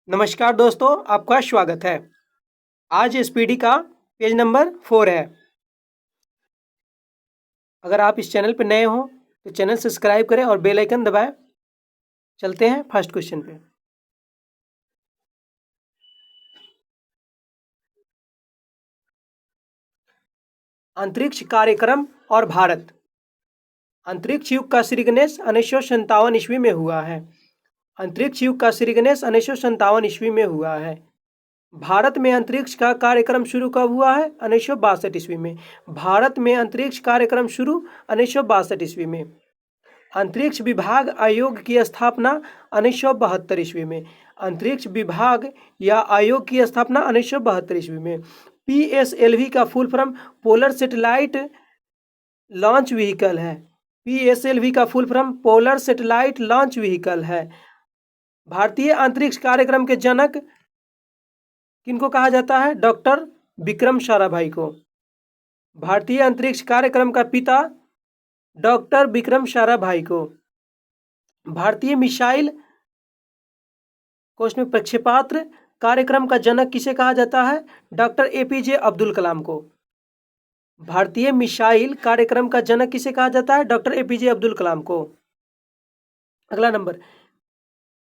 नमस्कार दोस्तों, आपका स्वागत है। आज एसपीडी का पेज नंबर 4 है। अगर आप इस चैनल पर नए हो तो चैनल सब्सक्राइब करें और बेल आइकन दबाएं। चलते हैं फर्स्ट क्वेश्चन पे। अंतरिक्ष कार्यक्रम और भारत। अंतरिक्ष युग का श्री गणेश 1957 ईस्वी में हुआ है। अंतरिक्ष युग का श्री गणेश 1957 ईस्वी में हुआ है। भारत में अंतरिक्ष का कार्यक्रम शुरू कब हुआ है? 1962 ईस्वी में। भारत में अंतरिक्ष कार्यक्रम शुरू 1962 ईस्वी में। अंतरिक्ष विभाग आयोग की स्थापना 1972 ईस्वी में। अंतरिक्ष विभाग या आयोग की स्थापना 1972 ईस्वी में। PSLV का full form polar satellite launch vehicle है। PSLV का full form polar satellite launch vehicle है। भारतीय अंतरिक्ष कार्यक्रम के जनक किनको कहा जाता है? डॉक्टर विक्रम साराभाई को। भारतीय अंतरिक्ष कार्यक्रम का पिता डॉक्टर विक्रम साराभाई को। भारतीय मिसाइल कोश में प्रक्षेपास्त्र कार्यक्रम का जनक किसे कहा जाता है? डॉक्टर APJ अब्दुल कलाम को। भारतीय मिसाइल कार्यक्रम का जनक किसे कहा जाता है? डॉक्टर APJ अब्दुल कलाम को। अगला नंबर,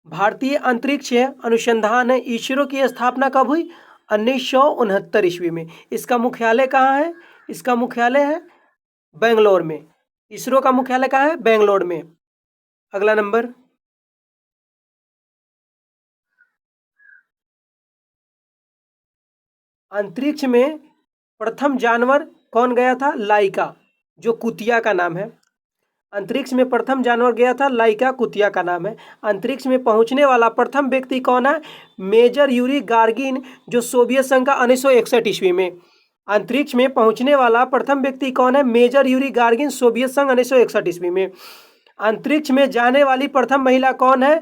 भारतीय अंतरिक्ष अनुसंधान इसरो की स्थापना कब हुई? 1969 ईस्वी में। इसका मुख्यालय कहाँ है? इसका मुख्यालय है बेंगलोर में। इसरो का मुख्यालय कहाँ है? बेंगलोर में। अगला नंबर, अंतरिक्ष में प्रथम जानवर कौन गया था? लाइका, जो कुतिया का नाम है। अंतरिक्ष में प्रथम जानवर गया था लाइका, कुतिया का नाम है। अंतरिक्ष में पहुंचने वाला प्रथम व्यक्ति कौन है? मेजर यूरी गार्गिन, जो सोवियत संघ का 1961 ईस्वी में। अंतरिक्ष में पहुंचने वाला प्रथम व्यक्ति कौन है? मेजर यूरी गार्गिन, सोवियत संघ 1961 ईस्वी में। अंतरिक्ष में जाने वाली प्रथम महिला कौन है?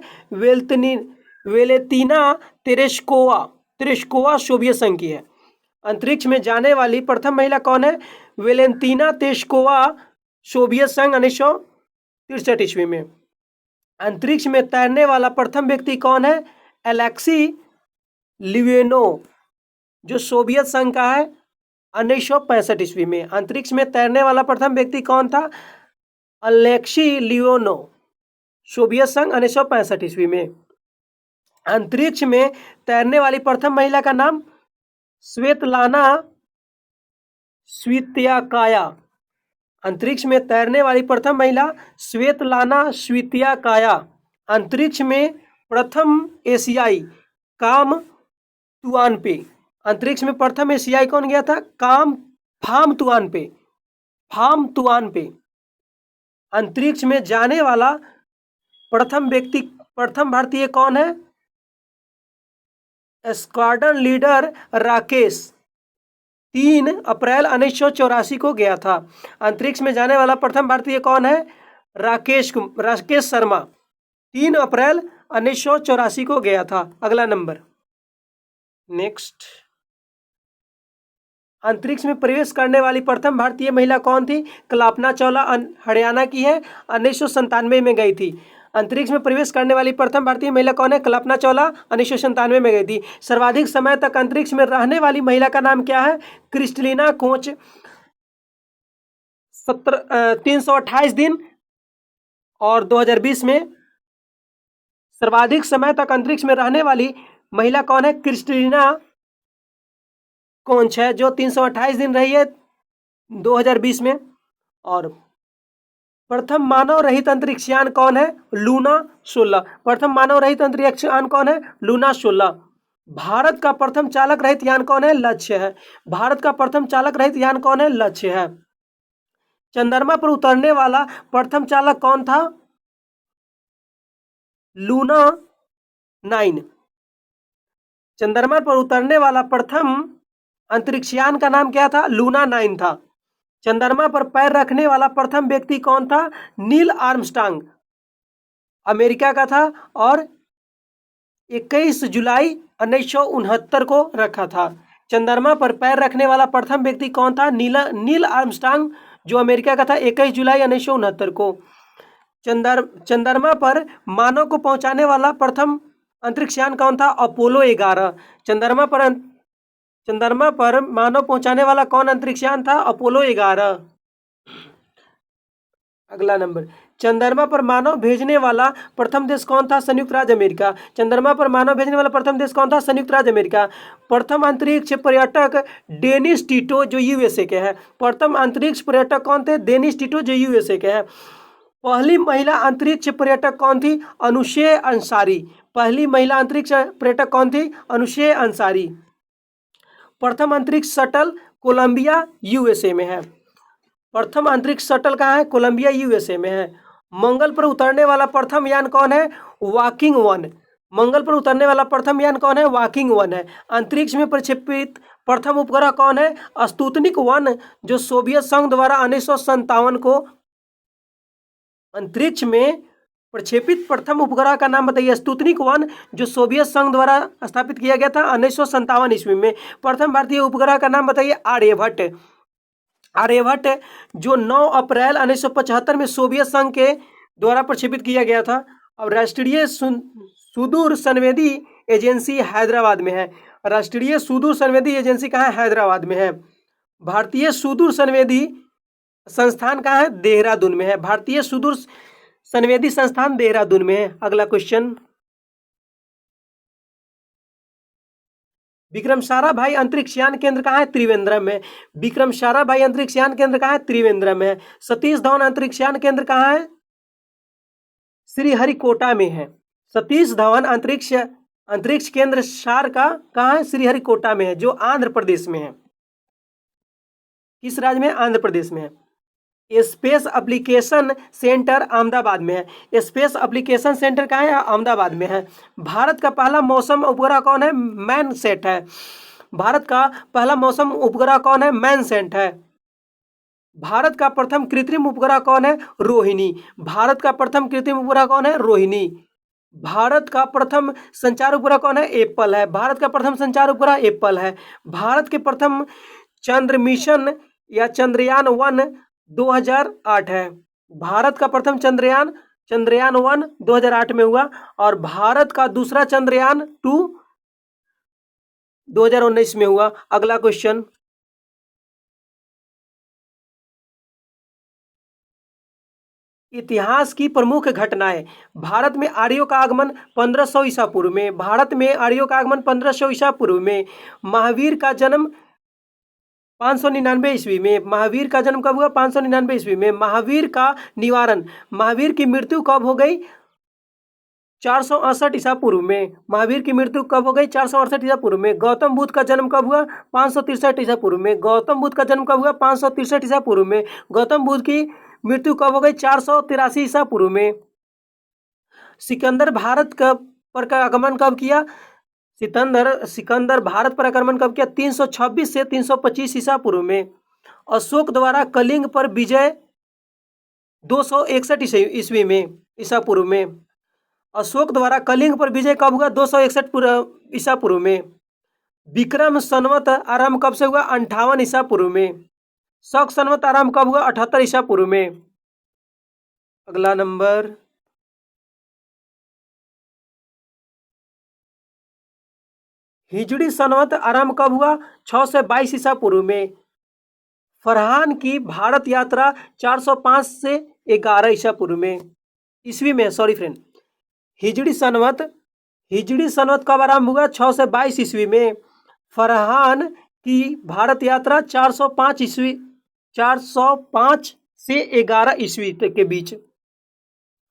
वेलेंतीना तेरेश्कोवा सोवियत संघ की है। अंतरिक्ष में जाने वाली प्रथम महिला कौन है? वेलेंतीना तेरेश्कोवा, सोवियत संघ 1963 ईस्वी में। अंतरिक्ष में तैरने वाला प्रथम व्यक्ति कौन है? एलेक्सी लिवेनोव, जो सोवियत संघ का है, 1965 ईस्वी में। अंतरिक्ष में तैरने वाला प्रथम व्यक्ति कौन था? अलेक्सी लियोनोव, सोवियत संघ 1965 ईस्वी में। अंतरिक्ष में तैरने वाली प्रथम महिला का नाम स्वेतलाना स्वित्याकाया। अंतरिक्ष में तैरने वाली प्रथम महिला स्वेतलाना स्वित्याकाया। अंतरिक्ष में प्रथम एशियाई काम तुआनपे। अंतरिक्ष में प्रथम एशियाई कौन गया था? फाम तुआनपे। अंतरिक्ष में जाने वाला प्रथम भारतीय कौन है? स्क्वाड्रन लीडर राकेश, 3 अप्रैल 1984 को गया था। अंतरिक्ष में जाने वाला प्रथम भारतीय कौन है? राकेश शर्मा, 3 अप्रैल 1984 को गया था। अगला नंबर, नेक्स्ट, अंतरिक्ष में प्रवेश करने वाली प्रथम भारतीय महिला कौन थी? कल्पना चावला, हरियाणा की है, 1997 में गई थी। अंतरिक्ष में प्रवेश करने वाली प्रथम भारतीय महिला कौन है? कल्पना चावला, 1997 में गई थी। सर्वाधिक समय तक अंतरिक्ष में रहने वाली महिला का नाम क्या है? क्रिस्टलिना कोच, 328 दिन। और 2020 में सर्वाधिक समय तक अंतरिक्ष में रहने वाली महिला कौन है? क्रिस्टलिना कोच है, जो 328 दिन रही है 2020 में। और प्रथम मानव रहित अंतरिक्षयान कौन है? लूना 16। प्रथम मानव रहित अंतरिक्षयान कौन है? लूना 16। भारत का प्रथम चालक रहित यान कौन है? लक्ष्य है। भारत का प्रथम चालक रहित यान कौन है? लक्ष्य है। चंद्रमा पर उतरने वाला प्रथम चालक कौन था? लूना 9। चंद्रमा पर उतरने वाला प्रथम अंतरिक्षयान का नाम क्या था? लूना 9 था। चंद्रमा पर पैर रखने वाला प्रथम व्यक्ति कौन था? नील आर्मस्ट्रांग, अमेरिका का था, और 21 जुलाई 1969 को रखा था। चंद्रमा पर पैर रखने वाला प्रथम व्यक्ति कौन था? नील आर्मस्ट्रांग, जो अमेरिका का था, 21 जुलाई 1969 को। चंद्रमा पर मानव को पहुंचाने वाला प्रथम अंतरिक्ष यान कौन था? अपोलो 11। चंद्रमा पर मानव पहुंचाने वाला कौन अंतरिक्ष यान था? अपोलो 11। अगला नंबर, चंद्रमा पर मानव भेजने वाला प्रथम देश कौन था? संयुक्त राज्य अमेरिका। चंद्रमा पर मानव भेजने वाला प्रथम देश कौन था? संयुक्त राज्य अमेरिका। प्रथम अंतरिक्ष पर्यटक डेनिस टिटो, जो यूएसए के हैं। प्रथम अंतरिक्ष पर्यटक कौन थे? डेनिस टिटो, जो यूएसए के हैं। पहली महिला अंतरिक्ष पर्यटक कौन थी? अनुशे अंसारी। पहली महिला अंतरिक्ष पर्यटक कौन थी? अनुशे अंसारी। प्रथम अंतरिक्ष शटल कोलंबिया यूएसए में है। प्रथम अंतरिक्ष शटल कहाँ है? कोलंबिया यूएसए में है। मंगल पर उतरने वाला प्रथम यान कौन है? वॉकिंग 1। मंगल पर उतरने वाला प्रथम यान कौन है? वॉकिंग 1 है। अंतरिक्ष में प्रक्षेपित प्रथम उपग्रह कौन है? स्पुतनिक 1, जो सोवियत संघ द्वारा 1957 को अंतरिक्ष में प्रक्षेपित प्रथम उपग्रह का नाम बताइए। स्पुतनिक 1, जो सोवियत संघ द्वारा स्थापित किया गया था 1957 ईस्वी में। प्रथम भारतीय उपग्रह का नाम बताइए। आर्यभट्ट। आर्यभट्ट, जो 9 अप्रैल 1975 में सोवियत संघ के द्वारा प्रक्षेपित किया गया था। और राष्ट्रीय सुदूर संवेदी एजेंसी हैदराबाद में है। राष्ट्रीय सुदूर संवेदी एजेंसी कहाँ है? हैदराबाद में है। भारतीय सुदूर संवेदी संस्थान कहाँ है? देहरादून में है। भारतीय सुदूर संवेदी संस्थान देहरादून में है। अगला क्वेश्चन, विक्रम साराभाई अंतरिक्ष यान केंद्र कहाँ है? त्रिवेंद्रम में। विक्रम साराभाई अंतरिक्ष यान केंद्र कहाँ है? त्रिवेंद्रम में है। सतीश धवन अंतरिक्ष यान केंद्र कहाँ है? श्रीहरिकोटा में है। सतीश धवन अंतरिक्ष केंद्र सार का कहाँ है? श्रीहरिकोटा में है, जो आंध्र प्रदेश में है। किस राज्य में? आंध्र प्रदेश में है। स्पेस एप्लीकेशन सेंटर अहमदाबाद में है। स्पेस एप्लीकेशन सेंटर कहाँ है? अहमदाबाद में है। भारत का पहला मौसम उपग्रह कौन है? मैनसेट है। भारत का पहला मौसम उपग्रह कौन है? मैनसेट है। भारत का प्रथम कृत्रिम उपग्रह कौन है? रोहिणी। भारत का प्रथम कृत्रिम उपग्रह कौन है? रोहिणी। भारत का प्रथम संचार उपग्रह कौन है? एप्पल है। भारत का प्रथम संचार उपग्रह एप्पल है। भारत के प्रथम चंद्र मिशन या चंद्रयान 1 2008 है। भारत का प्रथम चंद्रयान 1 2008 में हुआ। और भारत का दूसरा चंद्रयान 2 2019 में हुआ। अगला क्वेश्चन, इतिहास की प्रमुख घटनाएं। भारत में आर्यों का आगमन 1500 ईसा पूर्व में। भारत में आर्यों का आगमन 1500 ईसा पूर्व में। महावीर का जन्म 599 ईस्वी में। महावीर का जन्म कब हुआ? 599 ईस्वी में। महावीर का निवारण, महावीर की मृत्यु कब हो गई? 468 ईसा पूर्व में। महावीर की मृत्यु कब हो गई? 468 ईसा पूर्व में। गौतम बुद्ध का जन्म कब हुआ? 563 ईसा पूर्व में। गौतम बुद्ध का जन्म कब हुआ? 563 ईसा पूर्व में। गौतम बुद्ध की मृत्यु कब हो गई? 483 ईसा पूर्व में। सिकंदर भारत पर का आगमन कब किया? सिकंदर भारत पर आक्रमण कब किया? 326 से 325 ईसा पूर्व में। अशोक द्वारा कलिंग पर विजय 261 ईस्वी में, ईसा पूर्व में। अशोक द्वारा कलिंग पर विजय कब हुआ? 261 ईसा पूर्व में। विक्रम संवत आरंभ कब से हुआ? 58 ईसा पूर्व में। शक संवत आरंभ कब हुआ? 78 ईसा पूर्व में। अगला नंबर, हिजड़ी संवत आरंभ कब हुआ? 6 से 22 ईसा पूर्व में। फरहान की भारत यात्रा 405 से 11 ईसा पूर्व में, ईस्वी में। सॉरी फ्रेंड, हिजड़ी संवत कब आरंभ हुआ? 6 से 22 ईस्वी में। फरहान की भारत यात्रा 405 से 11 ईस्वी तक के बीच।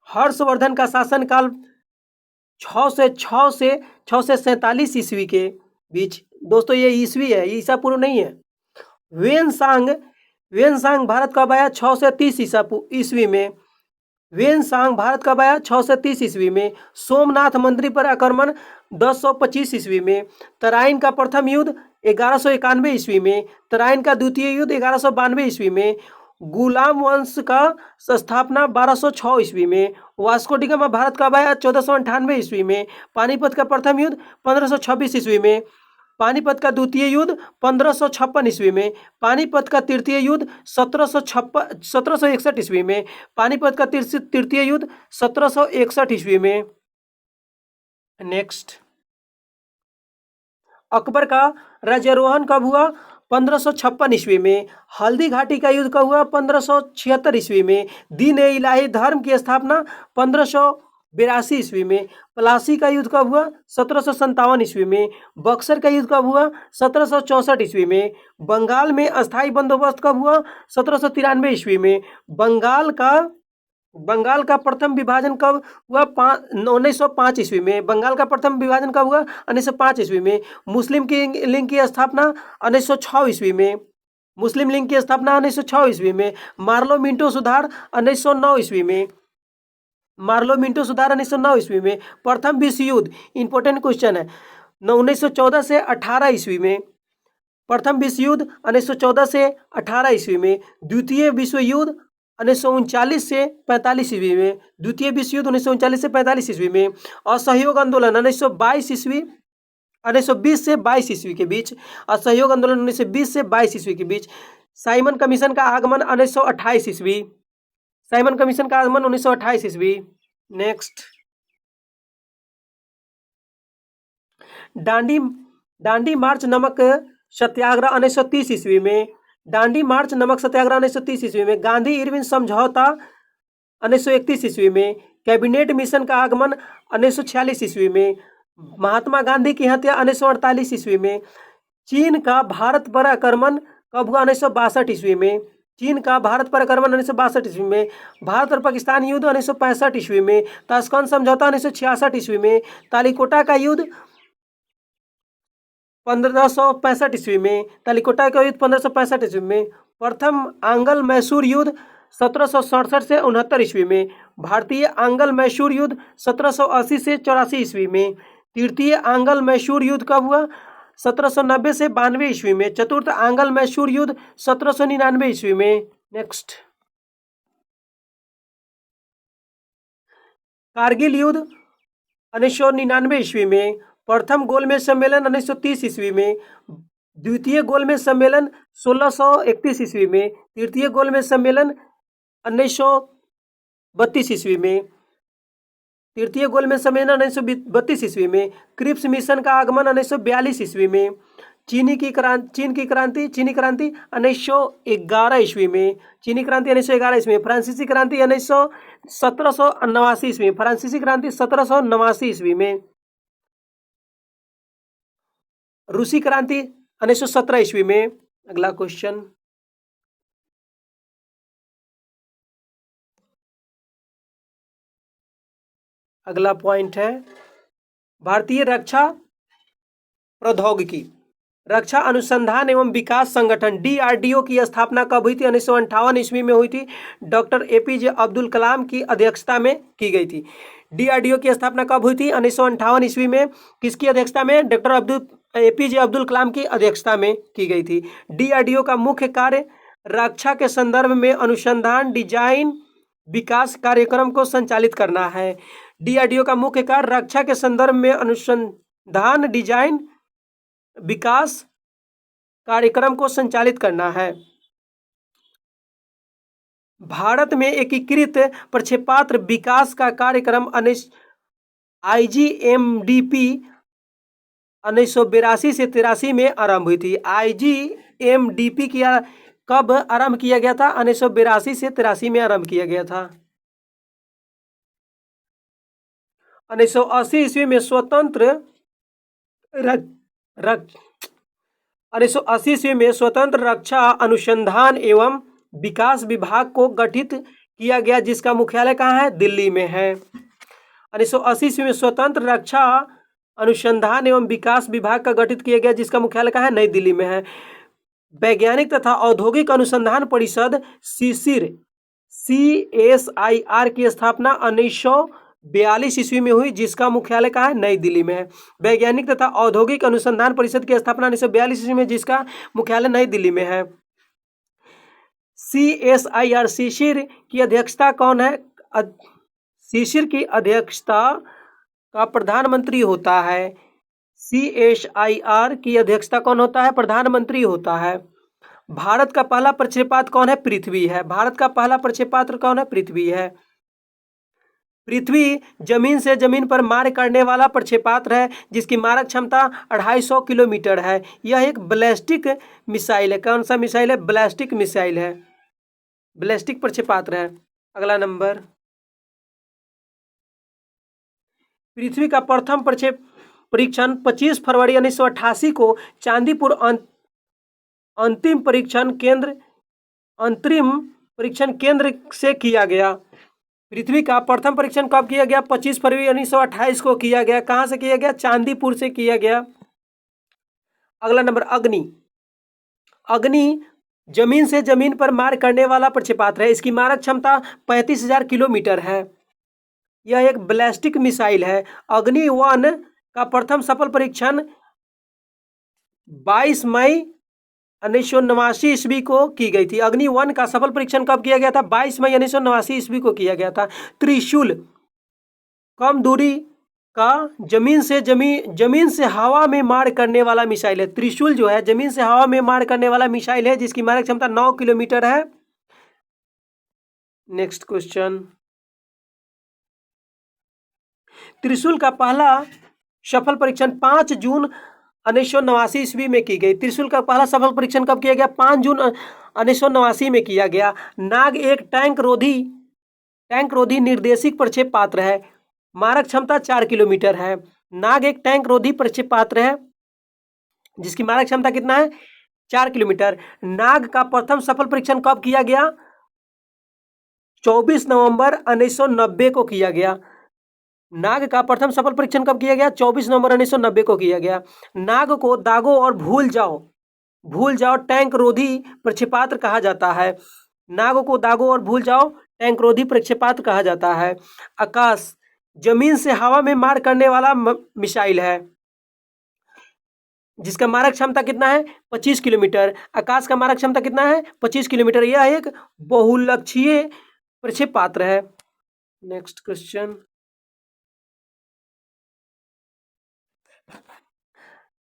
हर्षवर्धन का शासनकाल 6 से 47 ईस्वी के बीच। दोस्तों ये ईस्वी है, ईसा पूर्व नहीं है। वेनसांग भारत कब आया? 6 से 30 ईस्वी में। वेनसांग भारत कब आया? 6 से 30 ईस्वी में। सोमनाथ मंदिर पर आक्रमण 1025 ईस्वी में। तराइन का प्रथम युद्ध 1191 ईस्वी में। तराइन का द्वितीय युद्ध 1192 ईस्वी में। गुलाम वंश का स्थापना 1206 ईस्वी में। वास्को डी गामा भारत कब आया? 1498 ईस्वी में। पानीपत का प्रथम युद्ध 1526 ईस्वी में। पानीपत का द्वितीय युद्ध 1556 ईस्वी में। पानीपत का तृतीय युद्ध 1761 ईस्वी में। पानीपत का तृतीय युद्ध 1761 ईस्वी में। नेक्स्ट, अकबर का राज्यारोहण कब हुआ? 1556 ईस्वी में। हल्दी घाटी का युद्ध कब हुआ? 1576 ईस्वी में। दीन ए इलाही धर्म की स्थापना 1582 ईस्वी में। प्लासी का युद्ध कब हुआ? 1757 ईस्वी में। बक्सर का युद्ध कब हुआ? 1764 ईस्वी में। बंगाल में अस्थायी बंदोबस्त कब हुआ? 1793 ईस्वी में। बंगाल का प्रथम विभाजन कब हुआ? 1905 ईस्वी में। बंगाल का प्रथम विभाजन कब हुआ? 1905 ईस्वी में। मुस्लिम लीग की स्थापना 1906 ईस्वी में। मुस्लिम लीग की स्थापना 1906 ईस्वी में। मार्लो मिंटो सुधार 1909 ईस्वी में। मार्लो मिंटो सुधार 1909 ईस्वी में। प्रथम विश्व युद्ध, इंपॉर्टेंट क्वेश्चन है, 1914 से 18 ईस्वी में। प्रथम विश्व युद्ध 1914 से 18 ईस्वी में। द्वितीय विश्व युद्ध 1939 से 45 ईस्वी में। द्वितीय विश्व युद्ध 1939 से 45 ईस्वी में। असहयोग आंदोलन 1920 से 22 ईस्वी के बीच। असहयोग आंदोलन 1920 से 22 ईस्वी के बीच। साइमन कमीशन का आगमन 1928 ईस्वी। साइमन कमीशन का आगमन 1928 ईस्वी। नेक्स्ट, दांडी मार्च नमक सत्याग्रह 1930 ईस्वी में। दांडी मार्च नमक सत्याग्रह 1930 ईस्वी में। गांधी इरविन समझौता 1931 ईस्वी में। कैबिनेट मिशन का आगमन 1946 ईस्वी में। महात्मा गांधी की हत्या 1948 ईस्वी में। चीन का भारत पर आक्रमण कब हुआ? 1962 ईस्वी में। चीन का भारत पर आक्रमण 1962 ईस्वी में। भारत और पाकिस्तान युद्ध 1965 ईस्वी में। ताशकंद समझौता 1966 ईस्वी में। तालिकोटा का युद्ध 1565 ईस्वी में। तालिकोटा का युद्ध 1565 ईस्वी में। प्रथम आंग्ल मैसूर युद्ध 1767 से 69 ईस्वी में। भारतीय आंग्ल मैसूर युद्ध 1780 से 84 ईस्वी में। तृतीय आंग्ल मैसूर युद्ध कब हुआ? 1790 से 92 ईस्वी में। चतुर्थ आंग्ल मैसूर युद्ध 1799 ईस्वी में। नेक्स्ट, कारगिल युद्ध 1999 ईस्वी में। प्रथम गोलमेज सम्मेलन 1930 ईस्वी में। द्वितीय गोलमेज सम्मेलन 1631 ईस्वी में। तृतीय गोलमेज सम्मेलन 1932 ईस्वी में। तृतीय गोलमेज सम्मेलन 1932 ईस्वी में। क्रिप्स मिशन का आगमन 1942 ईस्वी में। चीनी क्रांति 1911 ईस्वी में। चीनी क्रांति 1911 ईस्वी में। फ्रांसीसी क्रांति 1789 ईस्वी में। फ्रांसीसी क्रांति 1789 ईस्वी में। रूसी क्रांति 1917 ईस्वी में। अगला क्वेश्चन, अगला पॉइंट है भारतीय रक्षा प्रौद्योगिकी रक्षा अनुसंधान एवं विकास संगठन DRDO की स्थापना कब हुई थी? 1958 ईस्वी में हुई थी। डॉक्टर APJ अब्दुल कलाम की अध्यक्षता में की गई थी। DRDO की स्थापना कब हुई थी? 1958 ईस्वी में। किसकी अध्यक्षता में? डॉक्टर APJ अब्दुल कलाम की अध्यक्षता में की गई थी। DRDO का मुख्य कार्य रक्षा के संदर्भ में अनुसंधान, डिजाइन, विकास कार्यक्रम को संचालित करना है। DRDO का मुख्य कार्य रक्षा के संदर्भ में अनुसंधान, डिजाइन, विकास कार्यक्रम को संचालित करना है। भारत में एकीकृत प्रक्षेपास्त्र विकास का कार्यक्रम IGMDP 1982 से 83 में आरंभ हुई थी। IGMDP की कब आरंभ किया गया था? 1982 से 83 में आरंभ किया गया था। 1980 ईस्वी में 1980 ईस्वी में स्वतंत्र रक्षा अनुसंधान एवं विकास विभाग को गठित किया गया, जिसका मुख्यालय कहाँ है? दिल्ली में है। 1980 ईस्वी में स्वतंत्र रक्षा अनुसंधान एवं विकास विभाग का गठित किया गया, जिसका मुख्यालय कहाँ है? नई दिल्ली में है। वैज्ञानिक तथा औद्योगिक अनुसंधान परिषद CSIR की स्थापना 1942 ईस्वी में हुई, जिसका मुख्यालय कहाँ है? नई दिल्ली में है। वैज्ञानिक तथा औद्योगिक अनुसंधान परिषद की स्थापना 1942 ईस्वी में, जिसका मुख्यालय नई दिल्ली में है। CSIR शिशिर की अध्यक्षता कौन है? शिशिर की अध्यक्षता का प्रधानमंत्री होता है। CSIR की अध्यक्षता कौन होता है? प्रधानमंत्री होता है। भारत का पहला प्रक्षेपास्त्र कौन है? पृथ्वी है। भारत का पहला प्रक्षेपास्त्र कौन है? पृथ्वी है। पृथ्वी जमीन से जमीन पर मार करने वाला प्रक्षेपास्त्र है जिसकी मारक क्षमता 250 किलोमीटर है। यह एक बैलिस्टिक मिसाइल है। कौन सा मिसाइल है? बैलिस्टिक मिसाइल है, बैलिस्टिक प्रक्षेपास्त्र है। अगला नंबर, पृथ्वी का प्रथम परीक्षण 25 फरवरी 1988 को चांदीपुर अंतरिम परीक्षण केंद्र से किया गया। पृथ्वी का प्रथम परीक्षण कब किया गया? 25 फरवरी 1928 को किया गया। कहाँ से किया गया? चांदीपुर से किया गया। अगला नंबर, अग्नि जमीन से जमीन पर मार करने वाला प्रक्षेपास्त्र है। इसकी मारक क्षमता 35,000 किलोमीटर है। यह एक बैलिस्टिक मिसाइल है। अग्नि 1 का प्रथम सफल परीक्षण 22 मई 1989 ईस्वी को की गई थी। अग्नि 1 का सफल परीक्षण कब किया गया था? 22 मई 1989 ईस्वी को किया गया था। त्रिशूल कम दूरी का जमीन से हवा में मार करने वाला मिसाइल है। त्रिशूल जो है जमीन से हवा में मार करने वाला मिसाइल है जिसकी मारक क्षमता 9 किलोमीटर है। नेक्स्ट क्वेश्चन, त्रिशूल का पहला सफल परीक्षण 5 जून 1989 ईस्वी में की गई। त्रिशूल का पहला सफल परीक्षण कब किया गया? 5 जून 1989 में किया गया। नाग एक टैंक रोधी निर्देशित प्रक्षेपास्त्र है। मारक क्षमता 4 किलोमीटर है। नाग एक टैंक रोधी प्रक्षेपास्त्र है जिसकी मारक क्षमता कितना है? 4 किलोमीटर। नाग का प्रथम सफल परीक्षण कब किया गया? 24 नवंबर 1990 को किया गया। नाग का प्रथम सफल परीक्षण कब किया गया? 24 नवंबर 1990 को किया गया। नाग को दागो और भूल जाओ टैंक रोधी प्रक्षेपास्त्र कहा जाता है। नाग को दागो और भूल जाओ टैंक रोधी प्रक्षेपास्त्र कहा जाता है। आकाश जमीन से हवा में मार करने वाला मिसाइल है जिसका मारक क्षमता कितना है? 25 किलोमीटर। आकाश का मारक क्षमता कितना है? 25 किलोमीटर। यह एक बहुलक्षीय प्रक्षेपास्त्र है। नेक्स्ट क्वेश्चन,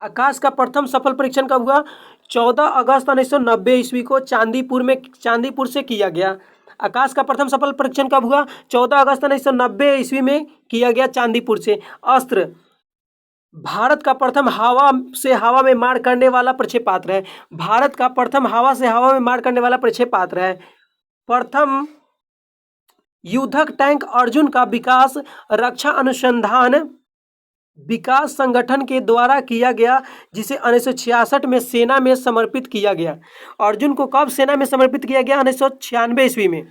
आकाश का प्रथम सफल परीक्षण कब हुआ? 14 अगस्त 1990 ईस्वी को चांदीपुर से किया गया। आकाश का प्रथम सफल परीक्षण कब हुआ? 14 अगस्त 1990 ईस्वी में किया गया चांदीपुर से। अस्त्र भारत का प्रथम हवा में मार करने वाला प्रक्षेपास्त्र है। भारत का प्रथम हवा में मार करने वाला प्रक्षेपास्त्र है। प्रथम युद्धक टैंक अर्जुन का विकास रक्षा अनुसंधान विकास संगठन के द्वारा किया गया जिसे 1966 में सेना में समर्पित किया गया। अर्जुन को कब सेना में समर्पित किया गया? 1996 ईस्वी में।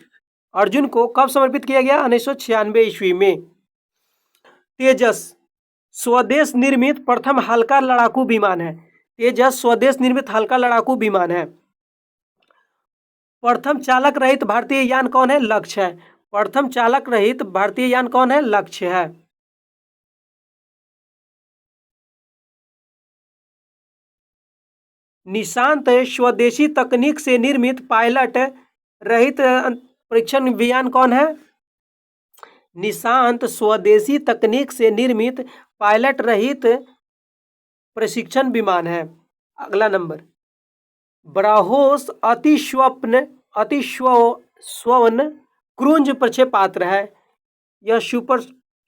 अर्जुन को कब समर्पित किया गया? 1996 ईस्वी में। तेजस स्वदेश निर्मित प्रथम हल्का लड़ाकू विमान है। तेजस स्वदेश निर्मित हल्का लड़ाकू विमान है। प्रथम चालक रहित भारतीय यान कौन है? लक्ष्य है। प्रथम चालक रहित भारतीय यान कौन है? लक्ष्य है। निशांत स्वदेशी तकनीक से निर्मित पायलट रहित परीक्षण विमान कौन है? निशांत स्वदेशी तकनीक से निर्मित पायलट रहित प्रशिक्षण विमान है। अगला नंबर, ब्रह्मोस अतिस्ववन क्रूज प्रक्षेपास्त्र है। यह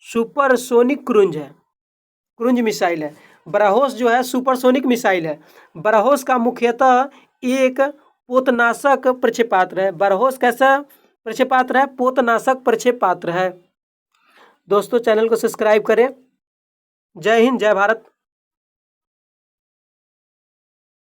सुपरसोनिक क्रूज मिसाइल है। ब्रह्मोस जो है सुपरसोनिक मिसाइल है। ब्रह्मोस का मुख्यतः एक पोतनाशक प्रक्षेपास्त्र है। ब्रह्मोस कैसा प्रक्षेपास्त्र है? पोतनाशक प्रक्षेपास्त्र है। दोस्तों चैनल को सब्सक्राइब करें। जय हिंद, जय भारत।